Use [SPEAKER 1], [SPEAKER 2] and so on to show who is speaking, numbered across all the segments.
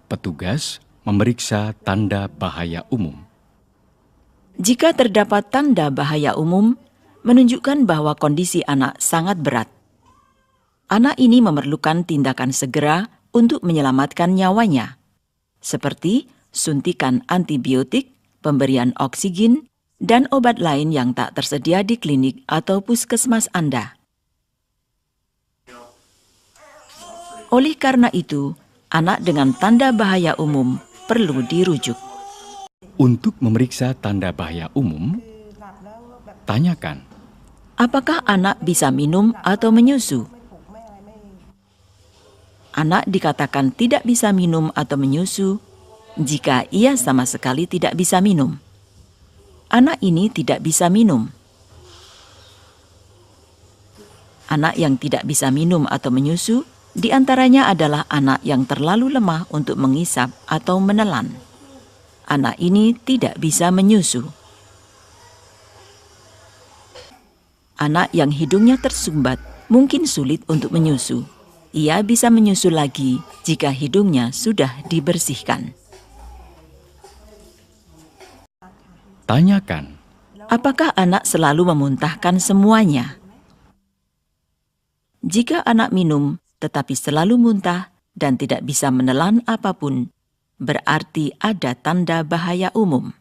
[SPEAKER 1] Petugas memeriksa tanda bahaya umum.
[SPEAKER 2] Jika terdapat tanda bahaya umum, menunjukkan bahwa kondisi anak sangat berat. Anak ini memerlukan tindakan segera untuk menyelamatkan nyawanya, seperti suntikan antibiotik, pemberian oksigen, dan obat lain yang tak tersedia di klinik atau puskesmas Anda. Oleh karena itu, anak dengan tanda bahaya umum perlu dirujuk.
[SPEAKER 1] Untuk memeriksa tanda bahaya umum, tanyakan,
[SPEAKER 2] apakah anak bisa minum atau menyusu? Anak dikatakan tidak bisa minum atau menyusu jika ia sama sekali tidak bisa minum. Anak ini tidak bisa minum. Anak yang tidak bisa minum atau menyusu diantaranya adalah anak yang terlalu lemah untuk mengisap atau menelan. Anak ini tidak bisa menyusu. Anak yang hidungnya tersumbat mungkin sulit untuk menyusu. Ia bisa menyusu lagi jika hidungnya sudah dibersihkan.
[SPEAKER 1] tanyakan,
[SPEAKER 2] Apakah anak selalu memuntahkan semuanya? Jika anak minum tetapi selalu muntah dan tidak bisa menelan apapun, berarti ada tanda bahaya umum.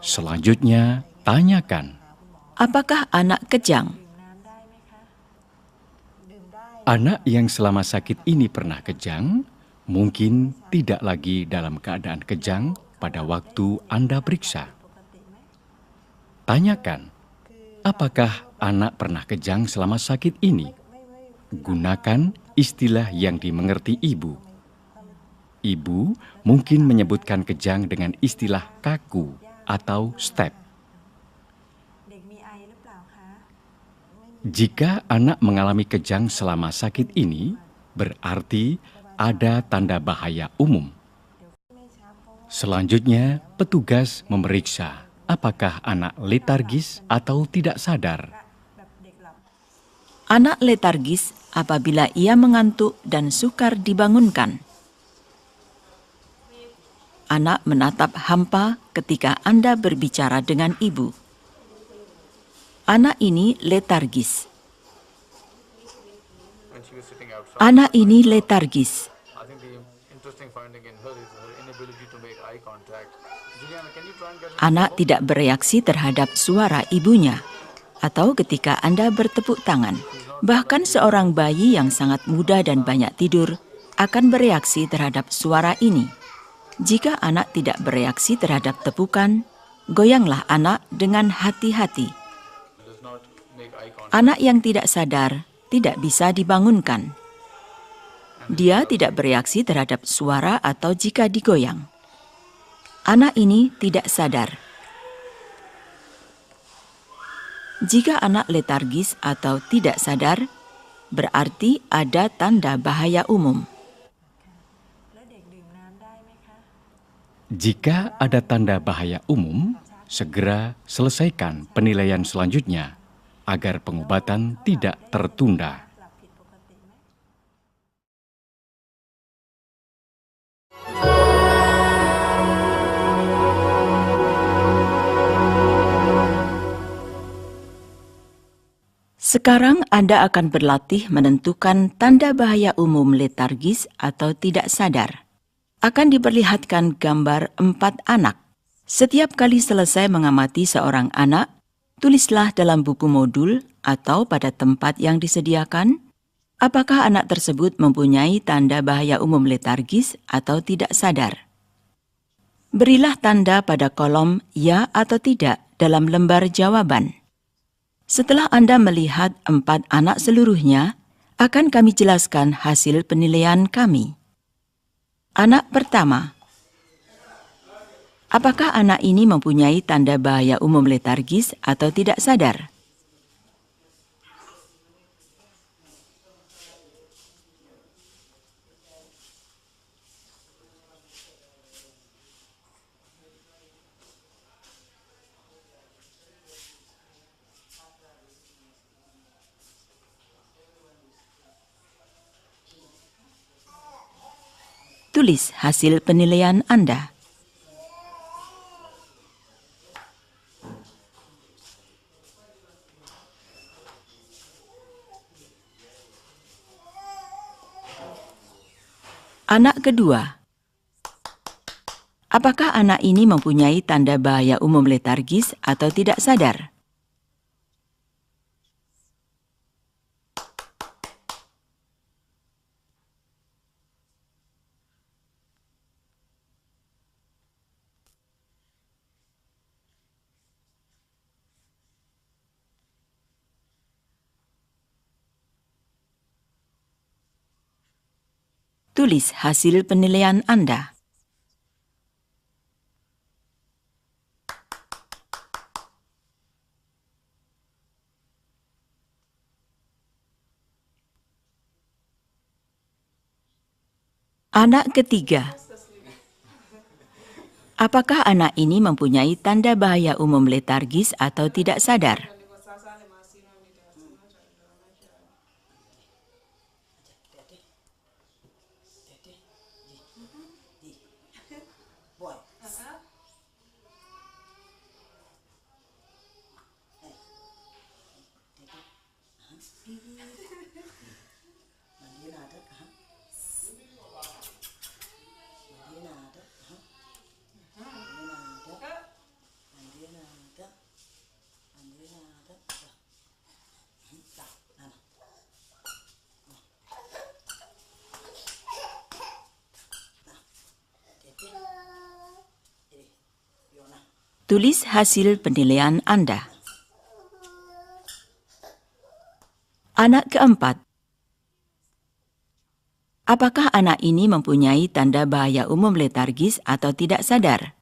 [SPEAKER 1] selanjutnya tanyakan,
[SPEAKER 2] Apakah anak kejang?
[SPEAKER 1] anak yang selama sakit ini pernah kejang, mungkin tidak lagi dalam keadaan kejang pada waktu Anda periksa. Tanyakan, apakah anak pernah kejang selama sakit ini? Gunakan istilah yang dimengerti ibu. Ibu mungkin menyebutkan kejang dengan istilah kaku atau step. Jika anak mengalami kejang selama sakit ini, berarti ada tanda bahaya umum. Selanjutnya, petugas memeriksa apakah anak letargis atau tidak sadar.
[SPEAKER 2] Anak letargis apabila ia mengantuk dan sukar dibangunkan. Anak menatap hampa ketika Anda berbicara dengan ibu. Anak ini letargis. Anak ini letargis.
[SPEAKER 3] I think the interesting finding in her is her inability to make eye contact. Juliana, can you try and get
[SPEAKER 2] Anak tidak bereaksi terhadap suara ibunya, atau ketika Anda bertepuk tangan. Bahkan seorang bayi yang sangat muda dan banyak tidur akan bereaksi terhadap suara ini. Jika anak tidak bereaksi terhadap tepukan, goyanglah anak dengan hati-hati.
[SPEAKER 3] does not make eye contact?
[SPEAKER 2] Anak yang tidak sadar tidak bisa dibangunkan. Dia tidak bereaksi terhadap suara atau jika digoyang. Anak ini tidak sadar. Jika anak letargis atau tidak sadar, berarti ada tanda bahaya umum.
[SPEAKER 1] Jika ada tanda bahaya umum, segera selesaikan penilaian selanjutnya agar pengobatan tidak tertunda.
[SPEAKER 2] Sekarang Anda akan berlatih menentukan tanda bahaya umum letargis atau tidak sadar. Akan diperlihatkan gambar 4 anak. Setiap kali selesai mengamati seorang anak, tulislah dalam buku modul atau pada tempat yang disediakan, apakah anak tersebut mempunyai tanda bahaya umum letargis atau tidak sadar. Berilah tanda pada kolom ya atau tidak dalam lembar jawaban. Setelah Anda melihat 4 anak seluruhnya, akan kami jelaskan hasil penilaian kami. Anak pertama. Apakah anak ini mempunyai tanda bahaya umum letargis atau tidak sadar? Tulis hasil penilaian Anda. Anak kedua. Apakah anak ini mempunyai tanda bahaya umum letargis atau tidak sadar? Tulis hasil penilaian Anda. Anak ketiga. Apakah anak ini mempunyai tanda bahaya umum letargis atau tidak sadar? Tulis hasil penilaian Anda. Anak keempat. Apakah anak ini mempunyai tanda bahaya umum letargis atau tidak sadar?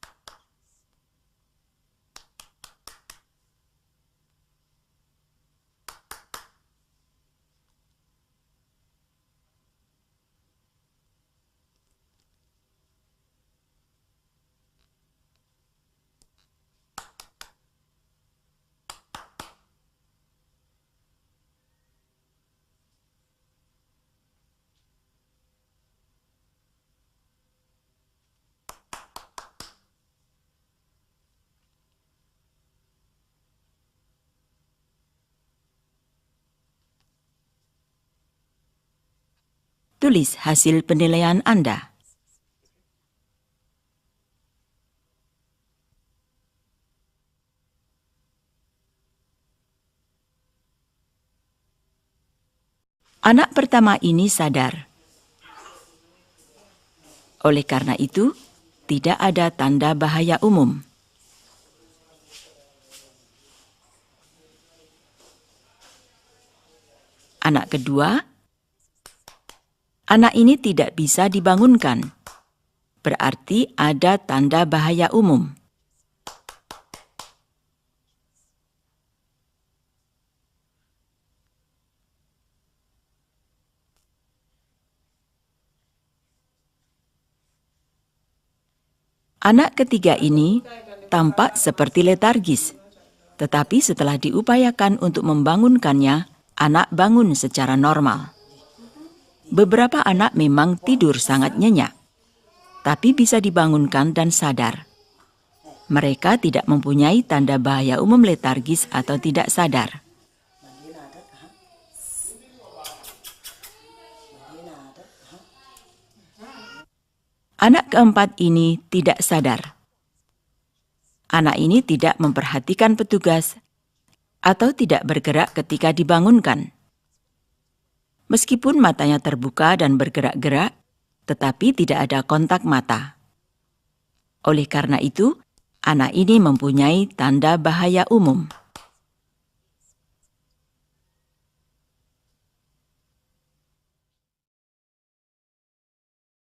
[SPEAKER 2] Tulis hasil penilaian Anda. Anak pertama ini sadar. Oleh karena itu, tidak ada tanda bahaya umum. Anak kedua, anak ini tidak bisa dibangunkan. Berarti ada tanda bahaya umum. Anak ketiga ini tampak seperti letargis, tetapi setelah diupayakan untuk membangunkannya, anak bangun secara normal. Beberapa anak memang tidur sangat nyenyak, tapi bisa dibangunkan dan sadar. Mereka tidak mempunyai tanda bahaya umum letargis atau tidak sadar. Anak keempat ini tidak sadar. Anak ini tidak memperhatikan petugas atau tidak bergerak ketika dibangunkan. Meskipun matanya terbuka dan bergerak-gerak, tetapi tidak ada kontak mata. Oleh karena itu, anak ini mempunyai tanda bahaya umum.